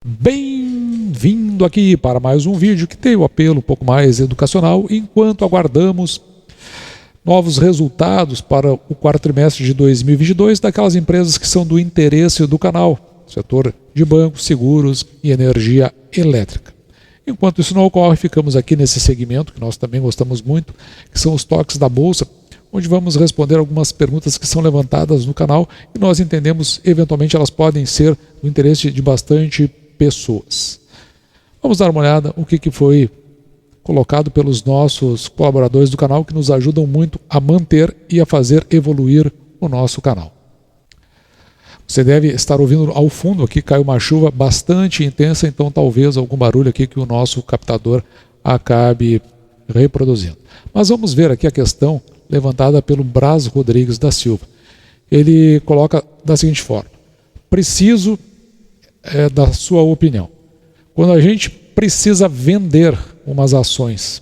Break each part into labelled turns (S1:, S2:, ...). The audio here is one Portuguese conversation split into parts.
S1: Bem-vindo aqui para mais um vídeo que tem o apelo um pouco mais educacional, enquanto aguardamos novos resultados para o quarto trimestre de 2022 daquelas empresas que são do interesse do canal, setor de bancos, seguros e energia elétrica. Enquanto isso não ocorre, ficamos aqui nesse segmento que nós também gostamos muito, que são os toques da Bolsa, onde vamos responder algumas perguntas que são levantadas no canal e nós entendemos, eventualmente, elas podem ser do interesse de bastante pessoas. Vamos dar uma olhada no que foi colocado pelos nossos colaboradores do canal, que nos ajudam muito a manter e a fazer evoluir o nosso canal. Você deve estar ouvindo ao fundo, aqui cai uma chuva bastante intensa, então talvez algum barulho aqui que o nosso captador acabe reproduzindo. Mas vamos ver aqui a questão levantada pelo Braz Rodrigues da Silva. Ele coloca da seguinte forma: preciso da sua opinião. Quando a gente precisa vender umas ações,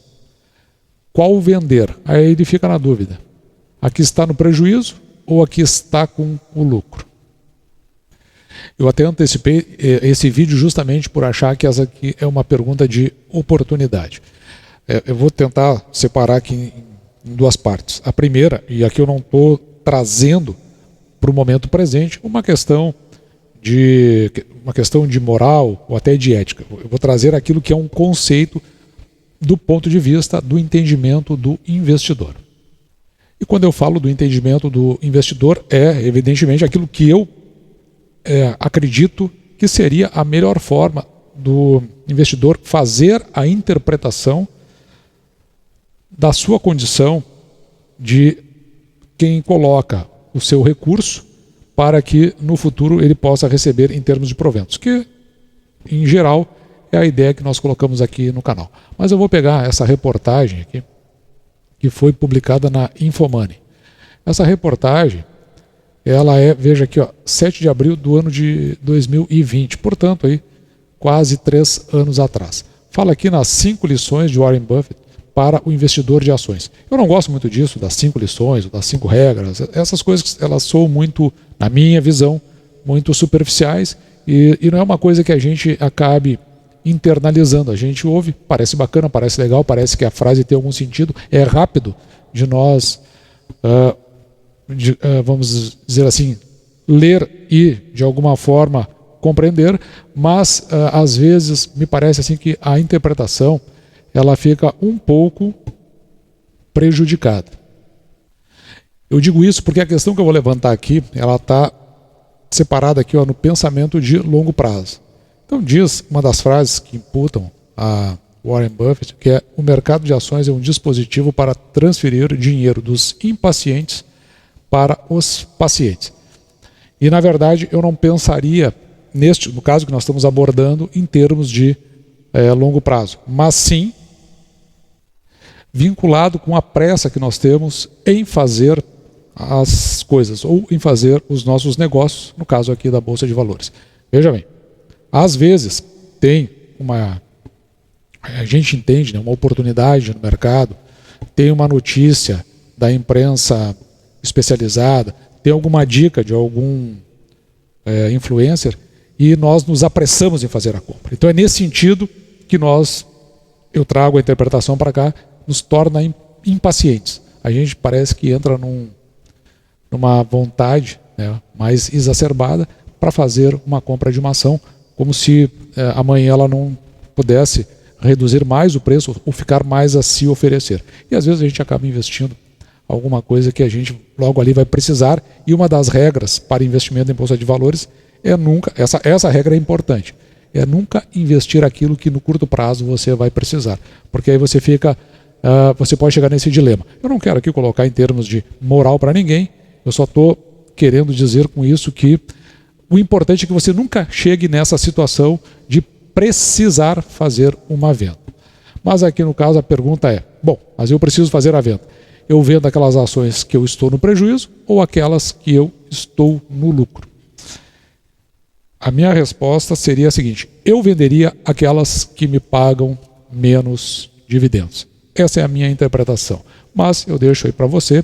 S1: qual vender? Aí ele fica na dúvida. Aqui está no prejuízo ou aqui está com o lucro? Eu até antecipei esse vídeo justamente por achar que essa aqui é uma pergunta de oportunidade. Eu vou tentar separar aqui em duas partes. A primeira, e aqui eu não estou trazendo para o momento presente uma questão de moral ou até de ética. Eu vou trazer aquilo que é um conceito do ponto de vista do entendimento do investidor. E quando eu falo do entendimento do investidor, evidentemente aquilo que eu acredito que seria a melhor forma do investidor fazer a interpretação da sua condição de quem coloca o seu recurso para que no futuro ele possa receber em termos de proventos, que em geral é a ideia que nós colocamos aqui no canal. Mas eu vou pegar essa reportagem aqui, que foi publicada na Infomoney. Essa reportagem, ela veja aqui, 7 de abril do ano de 2020, portanto, aí, quase 3 anos atrás. Fala aqui nas 5 lições de Warren Buffett para o investidor de ações. Eu não gosto muito disso, das 5 lições, das 5 regras. Essas coisas, elas são muito, na minha visão, muito superficiais e não é uma coisa que a gente acabe internalizando. A gente ouve, parece bacana, parece legal, parece que a frase tem algum sentido, é rápido de nós, vamos dizer assim, ler e, de alguma forma, compreender, mas às vezes me parece assim que a interpretação ela fica um pouco prejudicada. Eu digo isso porque a questão que eu vou levantar aqui, ela está separada aqui no pensamento de longo prazo. Então diz uma das frases que imputam a Warren Buffett, que é: o mercado de ações é um dispositivo para transferir dinheiro dos impacientes para os pacientes. E na verdade eu não pensaria, no caso que nós estamos abordando, em termos de longo prazo, mas sim vinculado com a pressa que nós temos em fazer as coisas, ou em fazer os nossos negócios, no caso aqui da Bolsa de Valores. Veja bem, às vezes tem a gente entende, uma oportunidade no mercado, tem uma notícia da imprensa especializada, tem alguma dica de algum influencer e nós nos apressamos em fazer a compra. Então é nesse sentido que eu trago a interpretação para cá, nos torna impacientes. A gente parece que entra numa vontade mais exacerbada para fazer uma compra de uma ação, como se amanhã ela não pudesse reduzir mais o preço ou ficar mais a se oferecer. E às vezes a gente acaba investindo alguma coisa que a gente logo ali vai precisar, e uma das regras para investimento em bolsa de valores é nunca, essa regra é importante, é nunca investir aquilo que no curto prazo você vai precisar, porque aí você pode chegar nesse dilema. Eu não quero aqui colocar em termos de moral para ninguém, eu só estou querendo dizer com isso que o importante é que você nunca chegue nessa situação de precisar fazer uma venda. Mas aqui no caso a pergunta é: bom, mas eu preciso fazer a venda. Eu vendo aquelas ações que eu estou no prejuízo ou aquelas que eu estou no lucro? A minha resposta seria a seguinte: eu venderia aquelas que me pagam menos dividendos. Essa é a minha interpretação. Mas eu deixo aí para você,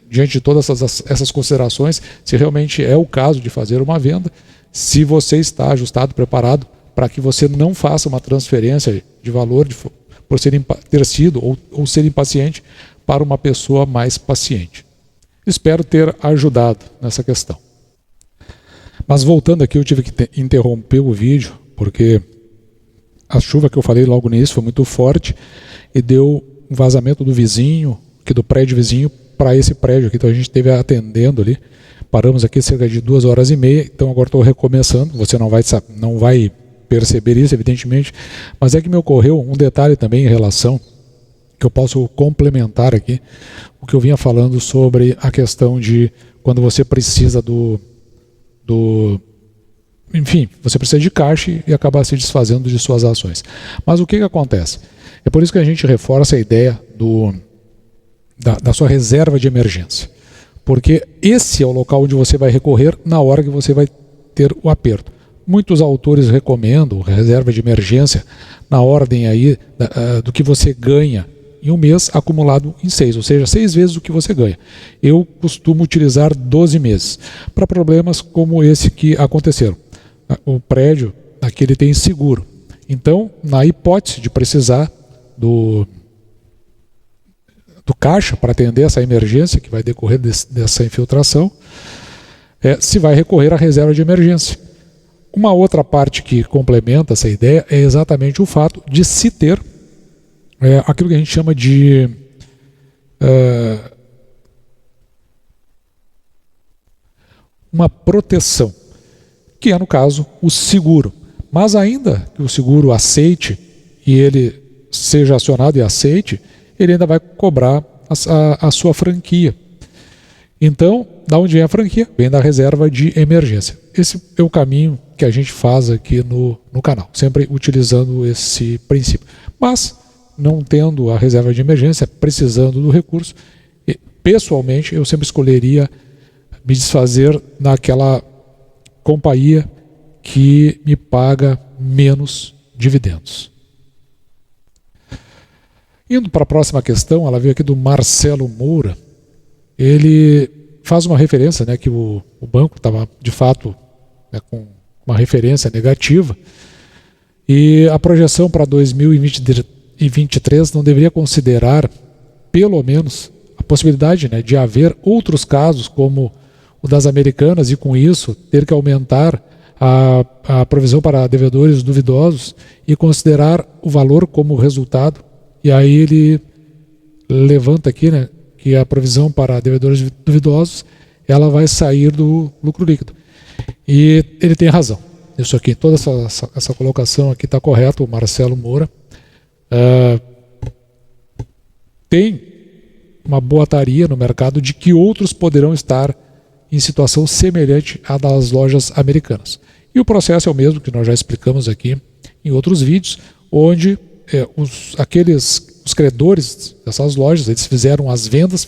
S1: diante de todas essas considerações, se realmente é o caso de fazer uma venda, se você está ajustado, preparado para que você não faça uma transferência de valor por ter sido ou ser impaciente para uma pessoa mais paciente. Espero ter ajudado nessa questão. Mas voltando aqui, eu tive que interromper o vídeo, porque a chuva que eu falei logo no início foi muito forte e deu um vazamento do vizinho, aqui do prédio vizinho, para esse prédio aqui. Então a gente esteve atendendo ali. Paramos aqui cerca de 2h30, então agora estou recomeçando. Você não vai perceber isso, evidentemente, mas é que me ocorreu um detalhe também em relação, que eu posso complementar aqui, o que eu vinha falando sobre a questão de quando você precisa enfim, você precisa de caixa e acabar se desfazendo de suas ações. Mas o que acontece? É por isso que a gente reforça a ideia da sua reserva de emergência. Porque esse é o local onde você vai recorrer na hora que você vai ter o aperto. Muitos autores recomendam reserva de emergência na ordem aí do que você ganha em um mês acumulado em 6, ou seja, 6 vezes o que você ganha. Eu costumo utilizar 12 meses para problemas como esse que aconteceram. O prédio aqui ele tem seguro. Então, na hipótese de precisar do caixa para atender essa emergência que vai decorrer dessa infiltração, se vai recorrer à reserva de emergência. Uma outra parte que complementa essa ideia é exatamente o fato de se ter aquilo que a gente chama de uma proteção, que é, no caso, o seguro. Mas ainda que o seguro aceite e ele seja acionado e aceite, ele ainda vai cobrar a sua franquia. Então, da onde vem a franquia? Vem da reserva de emergência. Esse é o caminho que a gente faz aqui no canal, sempre utilizando esse princípio. Mas, não tendo a reserva de emergência, precisando do recurso, pessoalmente, eu sempre escolheria me desfazer naquela companhia que me paga menos dividendos. Indo para a próxima questão, ela veio aqui do Marcelo Moura. Ele faz uma referência, né, que o banco estava, de fato, com uma referência negativa e a projeção para 2023 não deveria considerar, pelo menos, a possibilidade, né, de haver outros casos como o das Americanas e, com isso, ter que aumentar a provisão para devedores duvidosos e considerar o valor como resultado. E aí ele levanta aqui, né, que a provisão para devedores duvidosos ela vai sair do lucro líquido. E ele tem razão. Isso aqui, toda essa colocação aqui está correta, o Marcelo Moura. Tem uma boataria no mercado de que outros poderão estar em situação semelhante à das lojas americanas. E o processo é o mesmo que nós já explicamos aqui em outros vídeos, onde os credores dessas lojas, eles fizeram as vendas,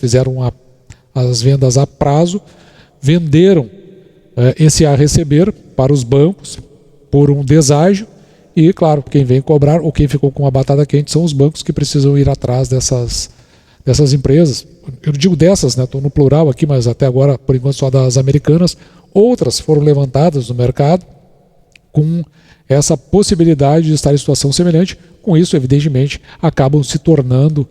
S1: as vendas a prazo, venderam esse a receber para os bancos por um deságio e, claro, quem vem cobrar ou quem ficou com a batata quente são os bancos que precisam ir atrás dessas empresas. Eu digo dessas, né? Estou no plural aqui, mas até agora, por enquanto, só das Americanas. Outras foram levantadas no mercado com essa possibilidade de estar em situação semelhante. Com isso, evidentemente, acabam se tornando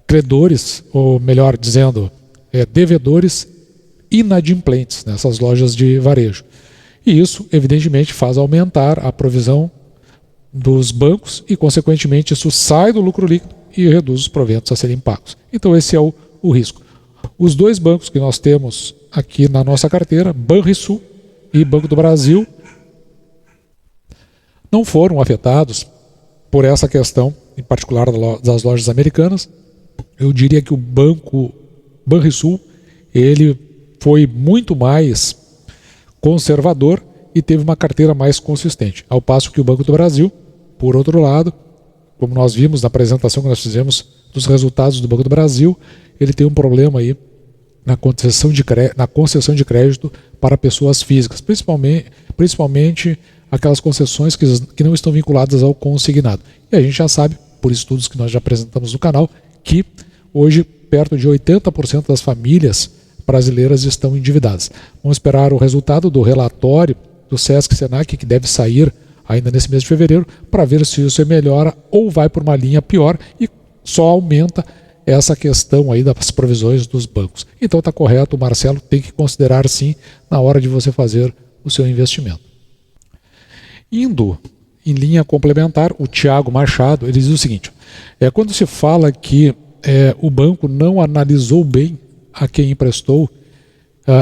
S1: credores, ou melhor dizendo, devedores inadimplentes nessas lojas de varejo. E isso, evidentemente, faz aumentar a provisão dos bancos e, consequentemente, isso sai do lucro líquido e reduz os proventos a serem pagos. Então esse é o risco. Os dois bancos que nós temos aqui na nossa carteira, Banrisul e Banco do Brasil, não foram afetados por essa questão, em particular das lojas americanas. Eu diria que o Banrisul, ele foi muito mais conservador e teve uma carteira mais consistente, ao passo que o Banco do Brasil, por outro lado, como nós vimos na apresentação que nós fizemos dos resultados do Banco do Brasil, ele tem um problema aí na concessão de crédito para pessoas físicas, principalmente aquelas concessões que não estão vinculadas ao consignado. E a gente já sabe, por estudos que nós já apresentamos no canal, que hoje perto de 80% das famílias brasileiras estão endividadas. Vamos esperar o resultado do relatório do Sesc Senac, que deve sair ainda nesse mês de fevereiro, para ver se isso melhora ou vai por uma linha pior e só aumenta essa questão aí das provisões dos bancos. Então está correto, o Marcelo tem que considerar sim na hora de você fazer o seu investimento. Indo em linha complementar, o Tiago Machado, ele diz o seguinte, quando se fala que o banco não analisou bem a quem emprestou,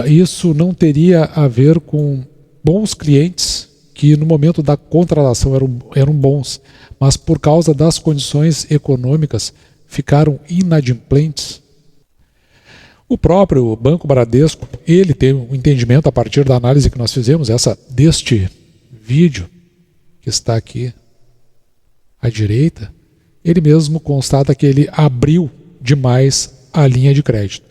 S1: isso não teria a ver com bons clientes que no momento da contratação eram bons, mas por causa das condições econômicas ficaram inadimplentes. O próprio Banco Bradesco, ele tem um entendimento a partir da análise que nós fizemos, deste vídeo que está aqui à direita, ele mesmo constata que ele abriu demais a linha de crédito.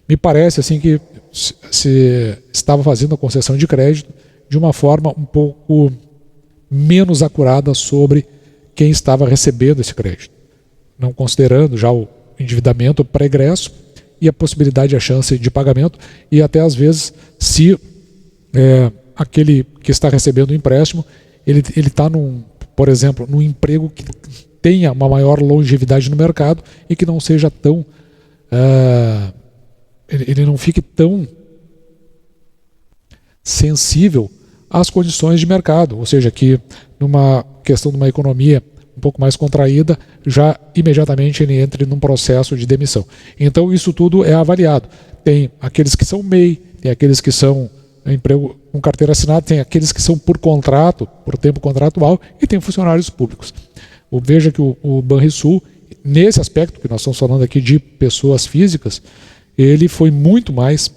S1: Me parece assim que se estava fazendo a concessão de crédito de uma forma um pouco menos acurada sobre quem estava recebendo esse crédito, não considerando já o endividamento pregresso e a possibilidade, a chance de pagamento, e até às vezes se aquele que está recebendo o empréstimo, ele está por exemplo, num emprego que tenha uma maior longevidade no mercado e que não seja tão ele não fique tão sensível às condições de mercado, ou seja, que numa questão de uma economia um pouco mais contraída, já imediatamente ele entre num processo de demissão. Então isso tudo é avaliado. Tem aqueles que são MEI, tem aqueles que são emprego com carteira assinada, tem aqueles que são por contrato, por tempo contratual, e tem funcionários públicos. Veja que o Banrisul, nesse aspecto que nós estamos falando aqui de pessoas físicas, ele foi muito mais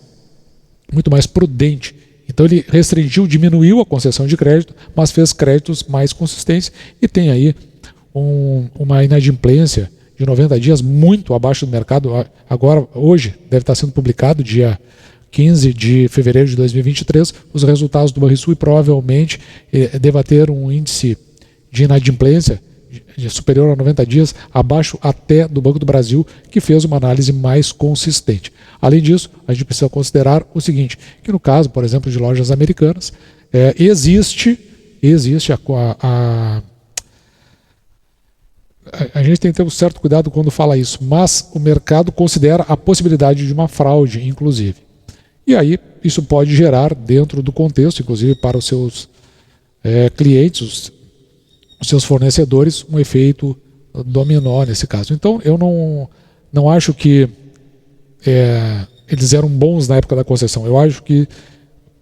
S1: prudente. Então ele restringiu, diminuiu a concessão de crédito, mas fez créditos mais consistentes e tem aí uma inadimplência de 90 dias muito abaixo do mercado. Agora, hoje, deve estar sendo publicado, dia 15 de fevereiro de 2023, os resultados do Banrisul, e provavelmente deva ter um índice de inadimplência superior a 90 dias, abaixo até do Banco do Brasil, que fez uma análise mais consistente. Além disso, a gente precisa considerar o seguinte, que no caso, por exemplo, de lojas americanas, existe a gente tem que ter um certo cuidado quando fala isso, mas o mercado considera a possibilidade de uma fraude, inclusive. E aí, isso pode gerar, dentro do contexto, inclusive para os seus clientes, os seus fornecedores, um efeito dominó nesse caso. Então, eu não acho que eles eram bons na época da concessão. Eu acho que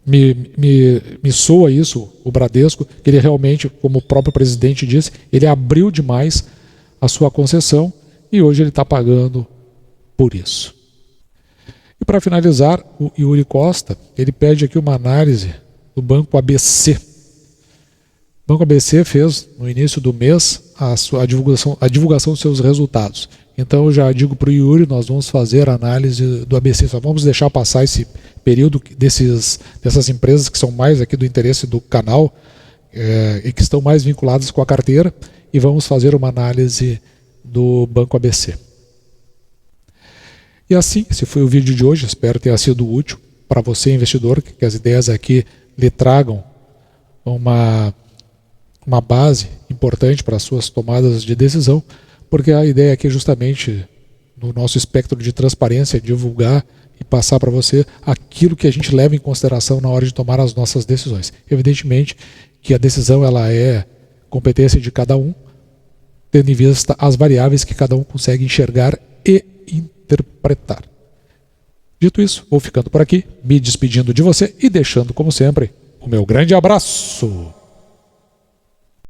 S1: me soa isso, o Bradesco, que ele realmente, como o próprio presidente disse, ele abriu demais a sua concessão e hoje ele está pagando por isso. E para finalizar, o Yuri Costa, ele pede aqui uma análise do Banco ABC. O Banco ABC fez, no início do mês, a divulgação dos seus resultados. Então eu já digo para o Yuri, nós vamos fazer a análise do ABC, só vamos deixar passar esse período dessas empresas que são mais aqui do interesse do canal e que estão mais vinculadas com a carteira, e vamos fazer uma análise do Banco ABC. E assim, esse foi o vídeo de hoje, espero ter sido útil para você, investidor, que as ideias aqui lhe tragam uma base importante para as suas tomadas de decisão, porque a ideia aqui é justamente, no nosso espectro de transparência, divulgar e passar para você aquilo que a gente leva em consideração na hora de tomar as nossas decisões. Evidentemente que a decisão ela é competência de cada um, tendo em vista as variáveis que cada um consegue enxergar e interpretar. Dito isso, vou ficando por aqui, me despedindo de você e deixando, como sempre, o meu grande abraço.